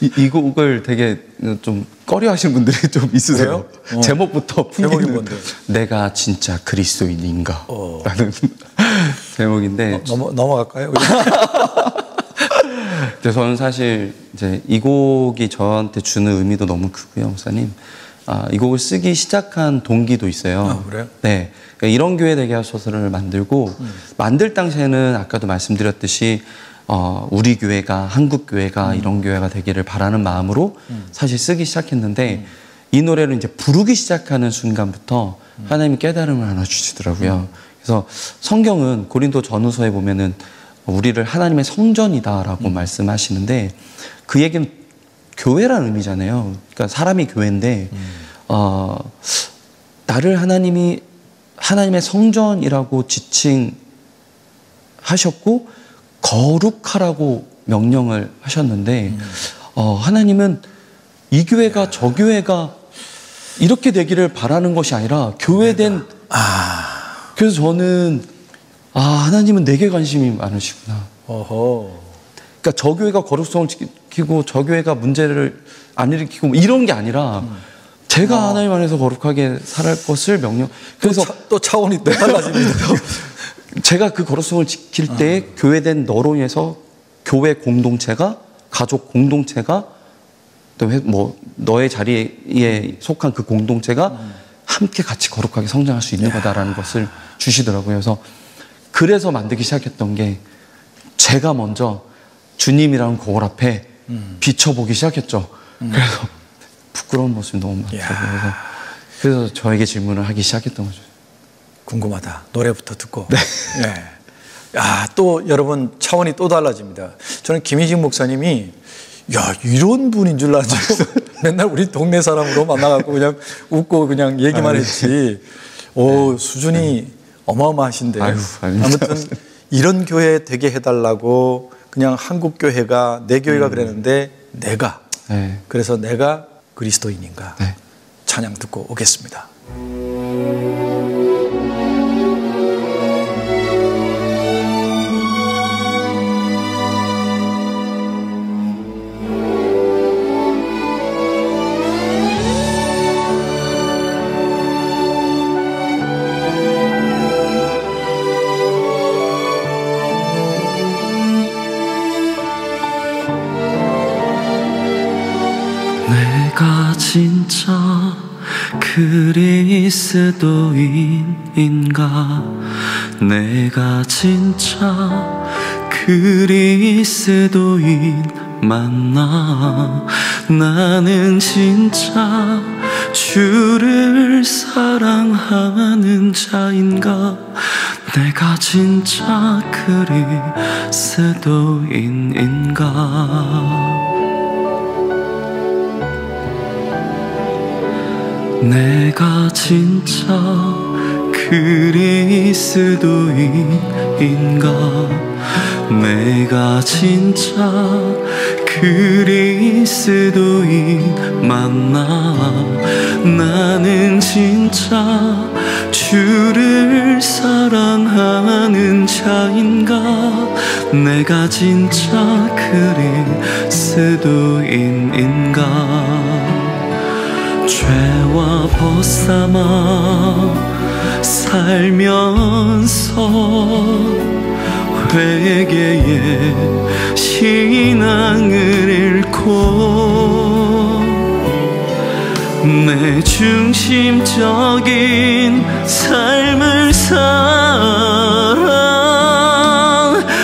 이 곡을 되게 좀 꺼려하시는 분들이 좀 있으세요. 제목부터 제목이 뭔데? 내가 진짜 그리스도인인가? 라는 제목인데 넘어갈까요? 근데 저는 사실 이제 이 곡이 저한테 주는 의미도 너무 크고요, 목사님. 이 곡을 쓰기 시작한 동기도 있어요. 그래요? 네, 그러니까 이런 교회 되게 하소서를 만들고 만들 당시에는 아까도 말씀드렸듯이 우리 교회가 한국 교회가 이런 교회가 되기를 바라는 마음으로 사실 쓰기 시작했는데 이 노래를 이제 부르기 시작하는 순간부터 하나님이 깨달음을 하나 주시더라고요. 그래서 성경은 고린도 전후서에 보면은 우리를 하나님의 성전이다라고 말씀하시는데 그 얘기는 교회라는 의미잖아요. 그러니까 사람이 교회인데 나를 하나님의 성전이라고 지칭하셨고 거룩하라고 명령을 하셨는데 하나님은 이 교회가 저 교회가 이렇게 되기를 바라는 것이 아니라 교회된 그래서 저는 하나님은 내게 관심이 많으시구나. 그러니까 저 교회가 거룩성을 지키고 저 교회가 문제를 안 일으키고 뭐 이런 게 아니라 제가 하나님 안에서 거룩하게 살할 것을 명령. 그래서 또 차원이 또 달라집니다. 제가 그 거룩성을 지킬 때 교회된 너로 인해서 교회 공동체가 가족 공동체가 또 뭐 너의 자리에 속한 그 공동체가 함께 같이 거룩하게 성장할 수 있는 거다라는 것을 주시더라고요. 그래서 만들기 시작했던 게 제가 먼저 주님이라는 거울 앞에 비춰보기 시작했죠. 그래서 부끄러운 모습이 너무 많더라고요. 그래서 저에게 질문을 하기 시작했던 거죠. 궁금하다. 노래부터 듣고. 네. 또 여러분 차원이 또 달라집니다. 저는 김희식 목사님이 이런 분인 줄 알았죠. 맨날 우리 동네 사람으로 만나갖고 그냥 웃고 그냥 얘기만 했지. 수준이 어마어마하신데요. 아유, 아무튼 이런 교회 되게 해달라고 그냥 한국 교회가 내 교회가 그랬는데 내가 네. 그래서 내가 그리스도인인가 네. 찬양 듣고 오겠습니다. 내가 진짜 그리스도인인가? 내가 진짜 그리스도인 맞나? 나는 진짜 주를 사랑하는 자인가? 내가 진짜 그리스도인인가? 내가 진짜 그리스도인인가? 내가 진짜 그리스도인 맞나? 나는 진짜 주를 사랑하는 자인가? 내가 진짜 그리스도인인가? 죄와 벗삼아 살면서 회개의 신앙을 잃고 내 중심적인 삶을 살아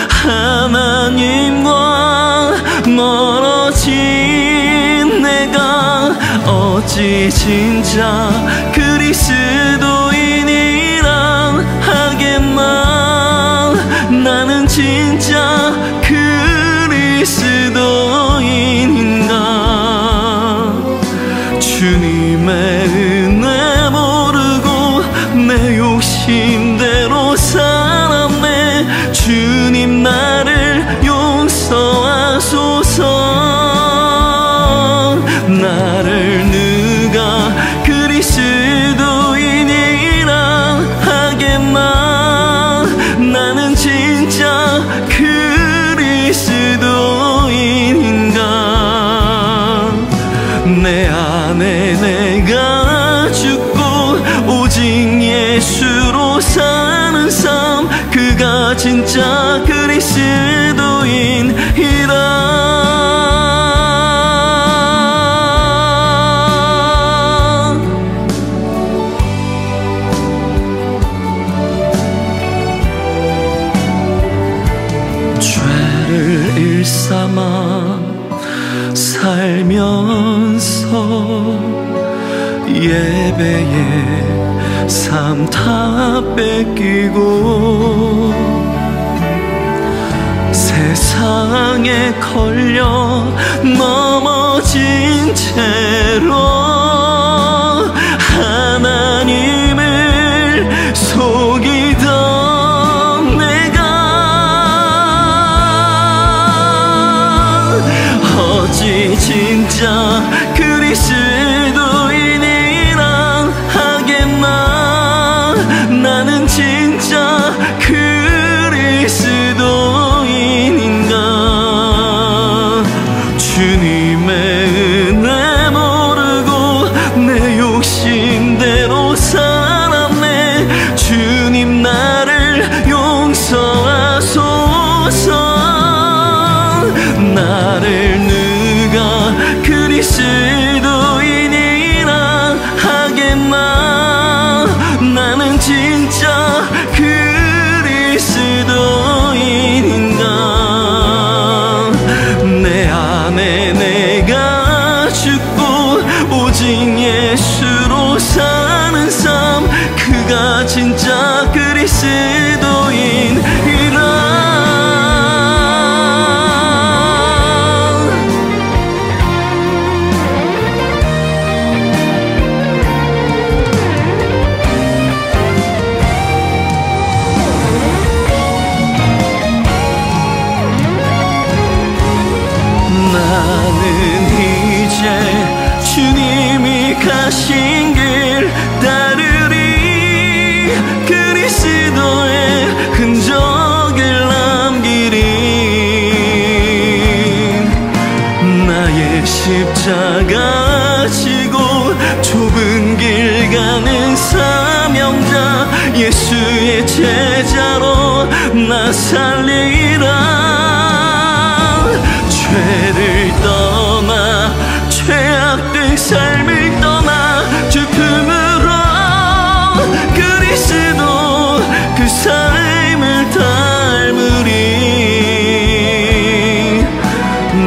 하나님과 멀어진 내가 어찌 진짜 그리스도인이라 하겠나? 나는 진짜 그리스도인인가? 주님의 은혜 모르고 내 욕심대로 살았네. 주님 나를 용서하소서. 나를 누가 그리스도인이라 하겠나? 나는 진짜 그리스도인인가? 내 안에 내가 죽고 오직 예수로 사는 삶, 그가 진짜 그리스도인이라. 죄를 일삼아 살면서 예배의 삶 다 뺏기고 세상에 걸려 넘어진 채로 하나님을 속이던 내가 어찌 진짜 그리스도인이라 하겠나? 나는 진짜 그리스도인인가? 주님의 은혜 모르고 내 욕심대로 살았네. 주님 나를 용서하소서. 나를 누가 그리스도인이라 하겠나? 나는 진짜 그리스도인인가? 내 안에 내가 죽고 오직 예수로 사는 삶, 그가 진짜 그리스도인이라. 길 따르리 그리스도의 흔적을 남기리 나의 십자가 지고 좁은 길 가는 사명자 예수의 제자로 나 살리라 죄를 떠나 죄악된 삶을 떠나 주 품으로 그리스도 그 삶을 닮으리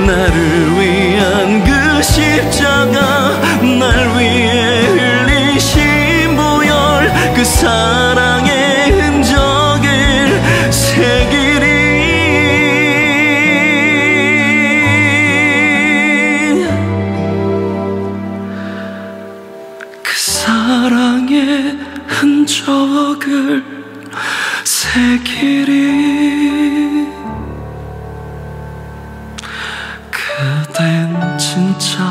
나를 위한 그 십자가 날 위해 흘리신 보혈 그 사랑의 흔적을 새기리 그 사랑의 흔적을 새기리 그댄 진짜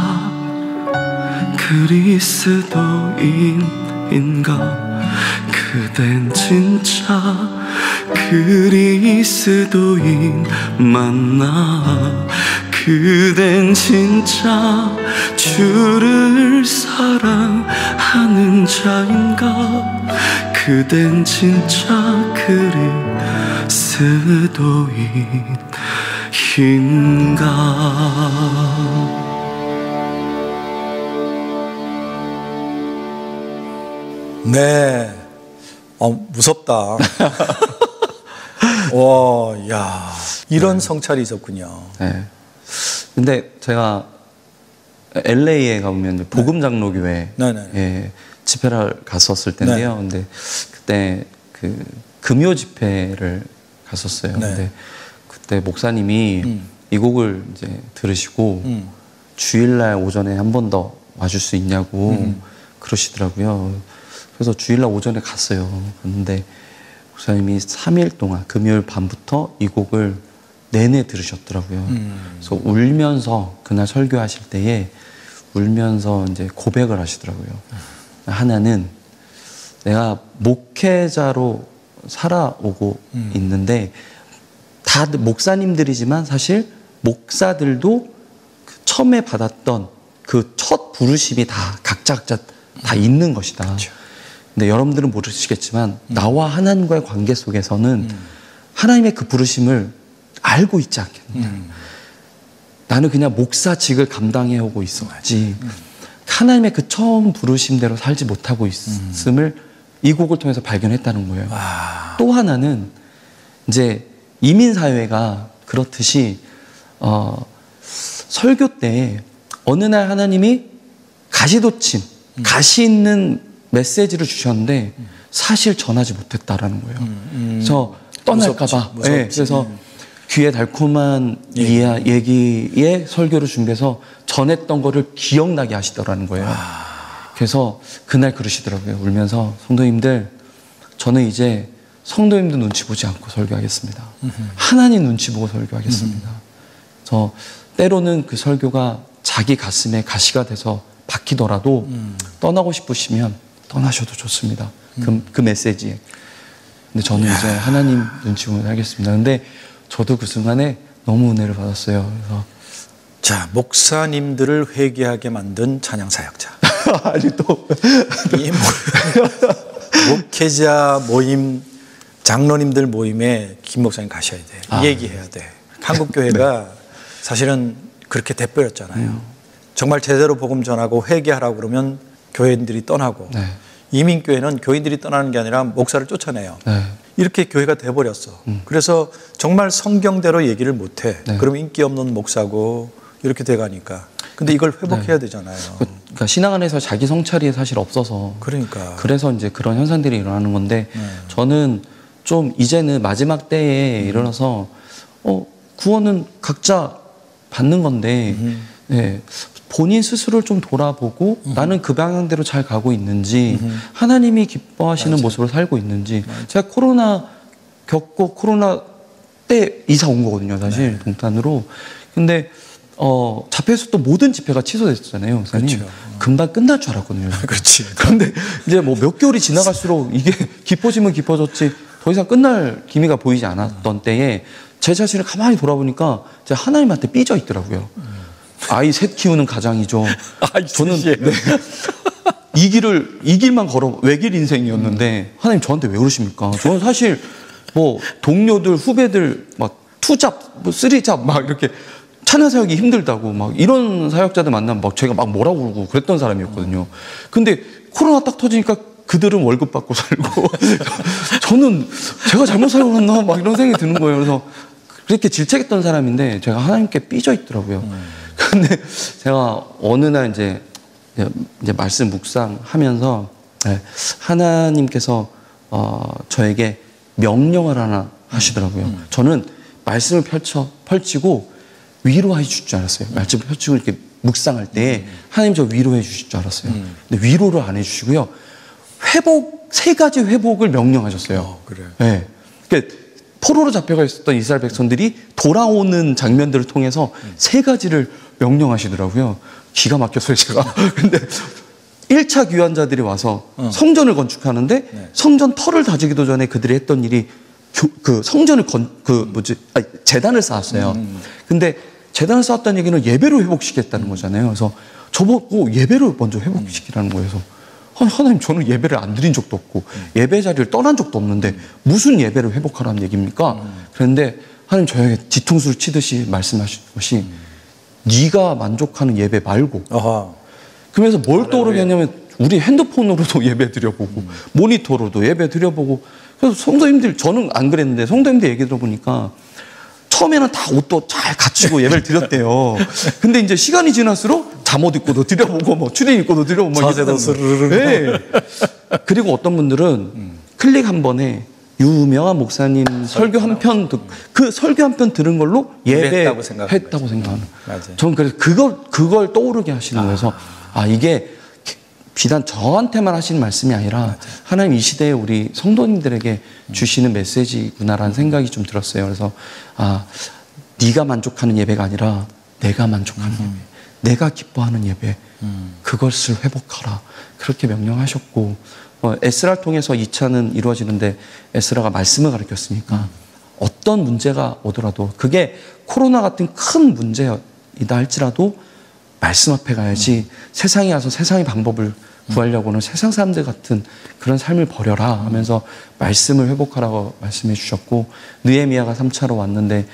그리스도인인가 그댄 진짜 그리스도인 맞나 그댄 진짜 주를 사랑하는 자인가 그댄 진짜 그리스도인인가 네. 무섭다. 와, 야. 이런 성찰이 있었군요. 네. 근데 제가 LA에 가보면 복음장로교회 예, 집회를 갔었을 텐데요. 근데 그때 그 금요 집회를 갔었어요. 근데 그때 목사님이 이 곡을 이제 들으시고 주일날 오전에 한 번 더 와줄 수 있냐고 그러시더라고요. 그래서 주일날 오전에 갔어요. 근데 목사님이 3일 동안 금요일 밤부터 이 곡을 내내 들으셨더라고요. 그래서 울면서 그날 설교하실 때에 울면서 이제 고백을 하시더라고요. 하나는 내가 목회자로 살아오고 있는데 다들 목사님들이지만 사실 목사들도 처음에 받았던 그 첫 부르심이 다 각자 다 있는 것이다. 그렇죠. 근데 여러분들은 모르시겠지만 나와 하나님과의 관계 속에서는 하나님의 그 부르심을 알고 있지 않겠느냐. 나는 그냥 목사직을 감당해오고 있었지 하나님의 그 처음 부르심대로 살지 못하고 있음을 이 곡을 통해서 발견했다는 거예요. 또 하나는 이제 이민사회가 그렇듯이 설교 때 어느 날 하나님이 가시돋침 가시 있는 메시지를 주셨는데 사실 전하지 못했다라는 거예요. 그래서 떠날까봐. 네, 그래서 귀에 달콤한 얘기의 설교를 준비해서 전했던 거를 기억나게 하시더라는 거예요. 그래서 그날 그러시더라고요. 울면서 성도님들 저는 이제 성도님들 눈치 보지 않고 설교하겠습니다. 하나님 눈치 보고 설교하겠습니다. 그래서 때로는 그 설교가 자기 가슴에 가시가 돼서 박히더라도 떠나고 싶으시면 떠나셔도 좋습니다. 그 메시지에. 근데 저는 이제 하나님 눈치 보면 하겠습니다. 근데 저도 그 순간에 너무 은혜를 받았어요. 그래서 자, 목사님들을 회개하게 만든 찬양 사역자. 아니 또 이 목회자 모임, 장로님들 모임에 김 목사님 가셔야 돼. 얘기해야 돼. 한국 교회가 사실은 그렇게 돼버렸잖아요. 정말 제대로 복음 전하고 회개하라고 그러면 교인들이 떠나고 이민교회는 교인들이 떠나는 게 아니라 목사를 쫓아내요. 이렇게 교회가 돼버렸어. 그래서 정말 성경대로 얘기를 못해. 그럼 인기 없는 목사고 이렇게 돼가니까. 근데 이걸 회복해야 되잖아요. 그러니까 신앙 안에서 자기 성찰이 사실 없어서 그래서 이제 그런 현상들이 일어나는 건데 저는 좀 이제는 마지막 때에 일어나서 구원은 각자 받는 건데 본인 스스로를 좀 돌아보고 나는 그 방향대로 잘 가고 있는지 하나님이 기뻐하시는 모습으로 살고 있는지 제가 코로나 겪고 코로나 때 이사 온 거거든요. 사실 동탄으로. 근데 자폐에서 또 모든 집회가 취소됐잖아요, 목사님. 그렇죠. 금방 끝날 줄 알았거든요. 그렇지. 그런데 이제 뭐 몇 개월이 지나갈수록 이게 깊어지면 깊어졌지 더 이상 끝날 기미가 보이지 않았던 때에 제 자신을 가만히 돌아보니까 제가 하나님한테 삐져 있더라고요. 아이 셋 키우는 가장이죠. 저는 이 길만 걸어 외길 인생이었는데 하나님 저한테 왜 그러십니까? 저는 사실 뭐 동료들 후배들 막 투잡 뭐 쓰리잡 막 이렇게 찬양 사역이 힘들다고 막 이런 사역자들 만나면 막 제가 막 뭐라고 그러고 그랬던 사람이었거든요. 근데 코로나 딱 터지니까 그들은 월급 받고 살고 저는 제가 잘못 살고 갔나 막 이런 생각이 드는 거예요. 그래서 그렇게 질책했던 사람인데 제가 하나님께 삐져 있더라고요. 근데 제가 어느 날 이제 말씀 묵상하면서 하나님께서 저에게 명령을 하나 하시더라고요. 저는 말씀을 펼치고 위로해 주실 줄 알았어요. 말씀을 펼치고 이렇게 묵상할 때 하나님 저 위로해 주실 줄 알았어요. 근데 위로를 안 해주시고요. 세 가지 회복을 명령하셨어요. 그래요. 네. 그러니까 포로로 잡혀가 있었던 이스라엘 백성들이 돌아오는 장면들을 통해서 세 가지를 명령하시더라고요. 기가 막혔어요, 제가. 근데 1차 귀환자들이 와서 성전을 건축하는데 성전 터를 다지기도 전에 그들이 했던 일이 그 성전을 재단을 쌓았어요. 근데 재단을 쌓았다는 얘기는 예배로 회복시켰다는 거잖아요. 그래서 저보고 예배를 먼저 회복시키라는 거예요. 그래서 하나님 저는 예배를 안 드린 적도 없고 예배 자리를 떠난 적도 없는데 무슨 예배를 회복하라는 얘기입니까? 그런데 하나님 저에게 뒤통수를 치듯이 말씀하신 것이 네가 만족하는 예배 말고 그러면서 뭘 떠오르게 하냐면 우리 핸드폰으로도 예배 드려보고 모니터로도 예배 드려보고 그래서 성도님들 저는 안 그랬는데 성도님들 얘기 들어보니까 처음에는 다 옷도 잘 갖추고 예배를 드렸대요. 근데 이제 시간이 지날수록 잠옷 입고도 드려보고 뭐 추리 입고도 드려보고 자세도 스르르. 네. 그리고 어떤 분들은 클릭 한 번에 유명한 목사님 설교 한 편 그 설교 한 편 들은 걸로 예배했다고 생각하는. 저는 그래서 그걸 떠오르게 하시는 거여서 이게 비단 저한테만 하시는 말씀이 아니라 하나님 이 시대에 우리 성도님들에게 주시는 메시지구나라는 생각이 좀 들었어요. 그래서 네가 만족하는 예배가 아니라 내가 만족하는 예배, 내가 기뻐하는 예배, 그것을 회복하라 그렇게 명령하셨고 에스라를 통해서 2차는 이루어지는데 에스라가 말씀을 가르쳤으니까 어떤 문제가 오더라도 그게 코로나 같은 큰 문제이다 할지라도 말씀 앞에 가야지 세상에 와서 세상의 방법을 구하려고는 세상 사람들 같은 그런 삶을 버려라 하면서 말씀을 회복하라고 말씀해 주셨고 느헤미야가 3차로 왔는데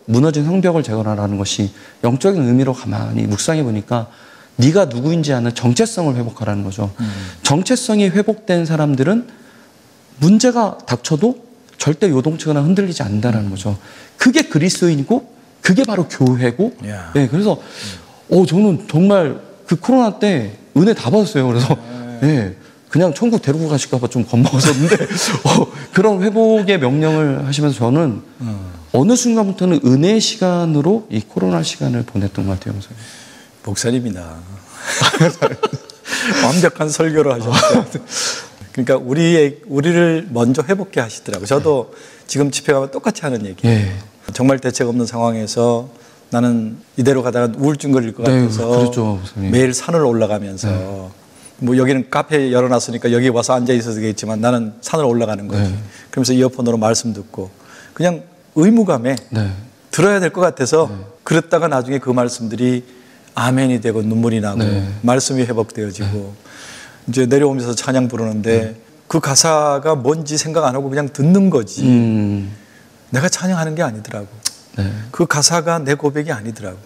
무너진 성벽을 재건하라는 것이 영적인 의미로 가만히 묵상해 보니까 네가 누구인지 아는 정체성을 회복하라는 거죠. 정체성이 회복된 사람들은 문제가 닥쳐도 절대 요동치거나 흔들리지 않는다는 거죠. 그게 그리스도인이고 그게 바로 교회고 네, 그래서 저는 정말 그 코로나 때 은혜 다 받았어요. 그래서 네, 그냥 천국 데리고 가실까 봐 좀 겁먹었었는데 그런 회복의 명령을 하시면서 저는 어느 순간부터는 은혜의 시간으로 이 코로나 시간을 보냈던 것 같아요. 목사님이다. 완벽한 설교를 하셨어요. 그러니까 우리를 먼저 회복해 하시더라고요. 저도 지금 집회 가면 똑같이 하는 얘기예요. 정말 대책 없는 상황에서 나는 이대로 가다가 우울증 걸릴 것 같아서 그렇죠, 매일 산을 올라가면서 뭐 여기는 카페 열어놨으니까 여기 와서 앉아 있어도 되겠지만 나는 산을 올라가는 거지. 그러면서 이어폰으로 말씀 듣고 그냥 의무감에 들어야 될 것 같아서 그랬다가 나중에 그 말씀들이 아멘이 되고 눈물이 나고 말씀이 회복되어지고 이제 내려오면서 찬양 부르는데 그 가사가 뭔지 생각 안 하고 그냥 듣는 거지 내가 찬양하는 게 아니더라고. 그 가사가 내 고백이 아니더라고.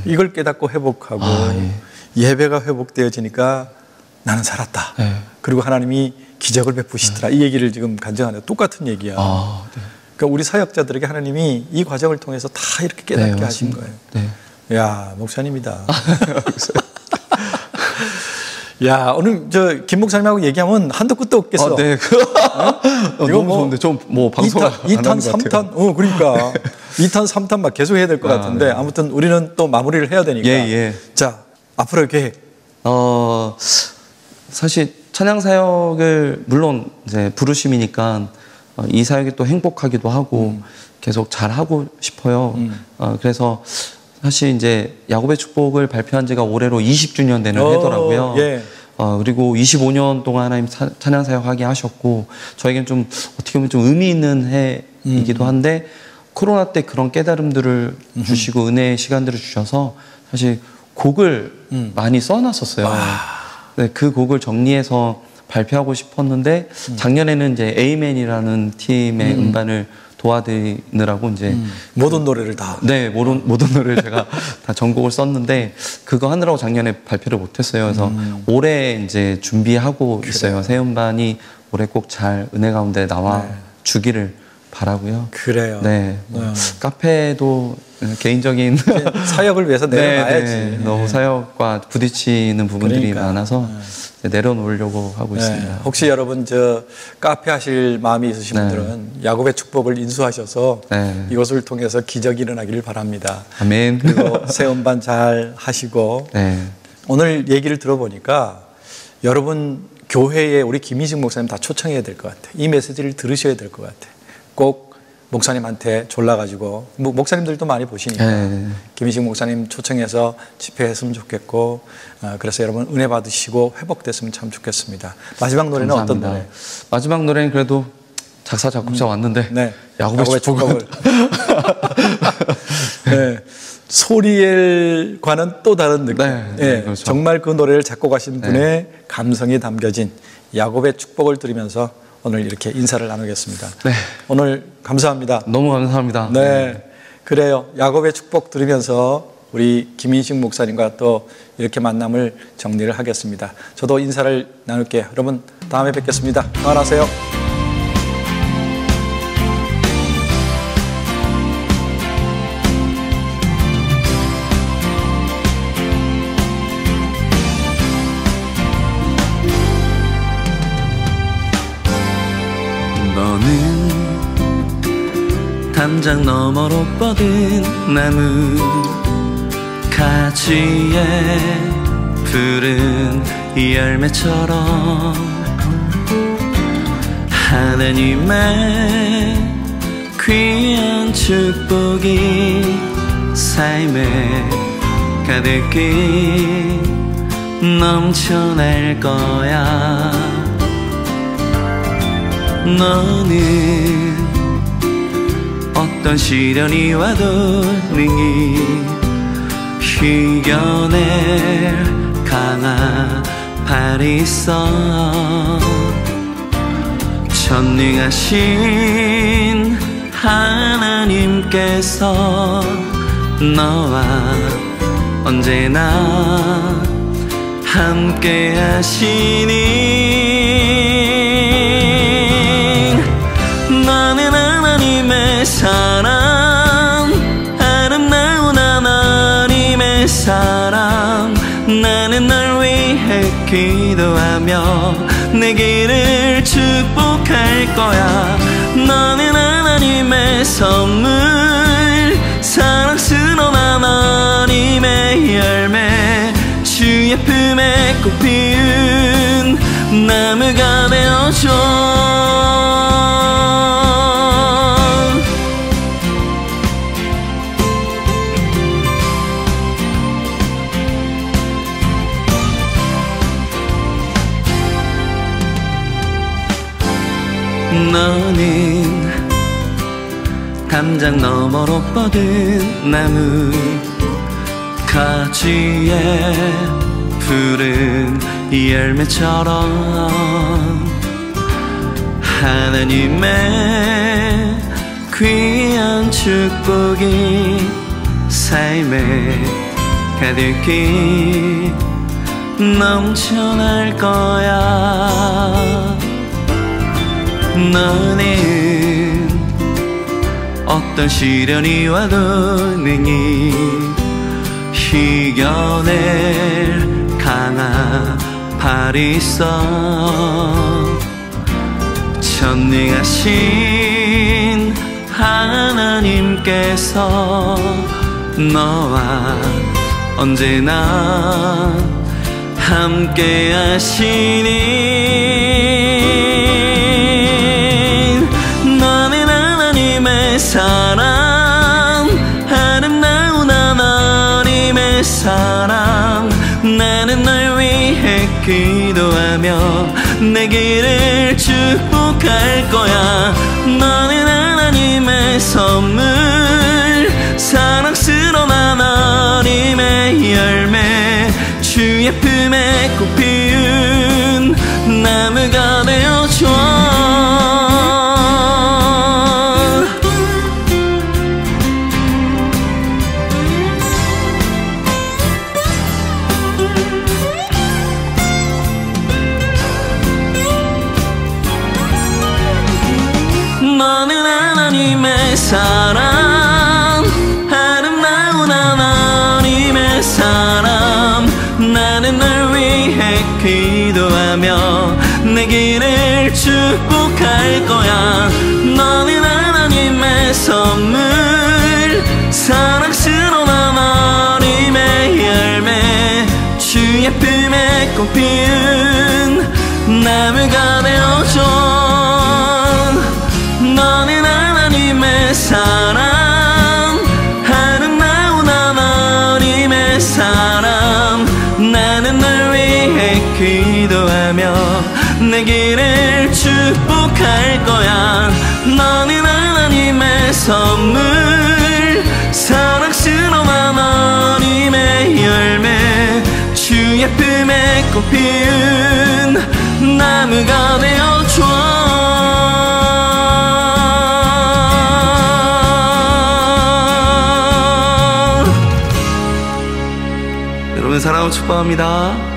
이걸 깨닫고 회복하고 예배가 회복되어지니까 나는 살았다. 그리고 하나님이 기적을 베푸시더라. 이 얘기를 지금 간증하는 똑같은 얘기야. 그러니까 우리 사역자들에게 하나님이 이 과정을 통해서 다 이렇게 깨닫게 하신 거예요. 야, 목사님이다. 야, 오늘 김 목사님하고 얘기하면 한도 끝도 없겠어. 네. 이거 너무 좋은데 좀 뭐 방송 2탄, 3탄. 그러니까 2탄, 3탄 막 계속 해야 될 것 같은데 아무튼 우리는 또 마무리를 해야 되니까. 자, 앞으로의 계획. 사실 찬양 사역을 물론 이제 부르심이니까 이 사역이 또 행복하기도 하고 계속 잘 하고 싶어요. 그래서 사실 이제 야곱의 축복을 발표한 지가 올해로 20주년 되는 해더라고요. 예. 그리고 25년 동안 하나님 찬양 사역하게 하셨고 저에겐 좀 어떻게 보면 좀 의미 있는 해이기도 한데 코로나 때 그런 깨달음들을 주시고 은혜의 시간들을 주셔서 사실 곡을 많이 써놨었어요. 네, 그 곡을 정리해서 발표하고 싶었는데 작년에는 이제 에이맨이라는 팀의 음반을 도와드리느라고 이제 모든 노래를 다. 네, 모든 노래를 제가 다 전곡을 썼는데 그거 하느라고 작년에 발표를 못했어요. 그래서 올해 이제 준비하고 있어요. 새 음반이 올해 꼭 잘 은혜 가운데 나와 주기를 바라고요. 그래요. 네, 카페도 개인적인 사역을 위해서 내려놔야지. 네, 너무 사역과 부딪히는 부분들이 많아서 내려놓으려고 하고 있습니다. 혹시 여러분 저 카페 하실 마음이 있으신 분들은 야곱의 축복을 인수하셔서 이것을 통해서 기적이 일어나기를 바랍니다. 아멘. 그리고 새 음반 잘 하시고 오늘 얘기를 들어보니까 여러분 교회에 우리 김희식 목사님 다 초청해야 될 것 같아. 이 메시지를 들으셔야 될 것 같아. 꼭 목사님한테 졸라가지고 목사님들도 많이 보시니까 김희식 목사님 초청해서 집회했으면 좋겠고 그래서 여러분 은혜 받으시고 회복됐으면 참 좋겠습니다. 마지막 노래는 감사합니다. 어떤 노래? 마지막 노래는 그래도 작사 작곡자 왔는데 야곱의 축복을 소리엘과는 또 다른 느낌. 그렇죠. 정말 그 노래를 작곡하신 분의 감성이 담겨진 야곱의 축복을 들으면서 오늘 이렇게 인사를 나누겠습니다. 오늘 감사합니다. 너무 감사합니다. 그래요. 야곱의 축복 들으면서 우리 김인식 목사님과 또 이렇게 만남을 정리를 하겠습니다. 저도 인사를 나눌게요. 여러분 다음에 뵙겠습니다. 건강하세요. 담장 너머로 뻗은 나무 가지에 푸른 열매처럼 하나님의 귀한 축복이 삶에 가득히 넘쳐날 거야. 너는 어떤 시련이 와도 능히 이겨낼 강한 발이 있어. 전능하신 하나님께서 너와 언제나 함께 하시니 나는 하나님의 사랑, 아름다운 하나님의 사랑. 나는 널 위해 기도하며 내 길을 축복할 거야. 너는 하나님의 선물, 사랑스러운 하나님의 열매, 주의 품에 꽃 피운 나무가 되어줘. 너는 담장 너머로 뻗은 나무 가지에 푸른 열매처럼 하나님의 귀한 축복이 삶에 가득히 넘쳐날 거야. 너는 어떤 시련이 와도 능히 이겨낼 강한 발이 있어. 전능하신 하나님께서 너와 언제나 함께 하시니 너는 하나님의 사랑, 아름다운 하나님 기도하며 내 길을 축복할 거야. 너는 하나님의 선물, 사랑스러운 하나님의 열매, 주의 품에 꽃 피운 나무가 되어줘. 너는 하나님의 사람, 아름다운 하나님의 사람. 나는 널 위해 기도하며 내 길을 축복할 거야. 너는 하나님의 선물, 사랑스러운 하나님의 열매, 주의 품에 꽃 피운 나무가 되어줘. 너는 하나님의 사람, 아름다운 하나님의 사람. 나는 널 위해 기도하며 내 길을 축복할 거야. 너는 하나님의 선물, 사랑스러운 하나님의 열매, 주의 품에 꽃 피운 나무가 되어줘. 여러분 사랑하고 축복합니다.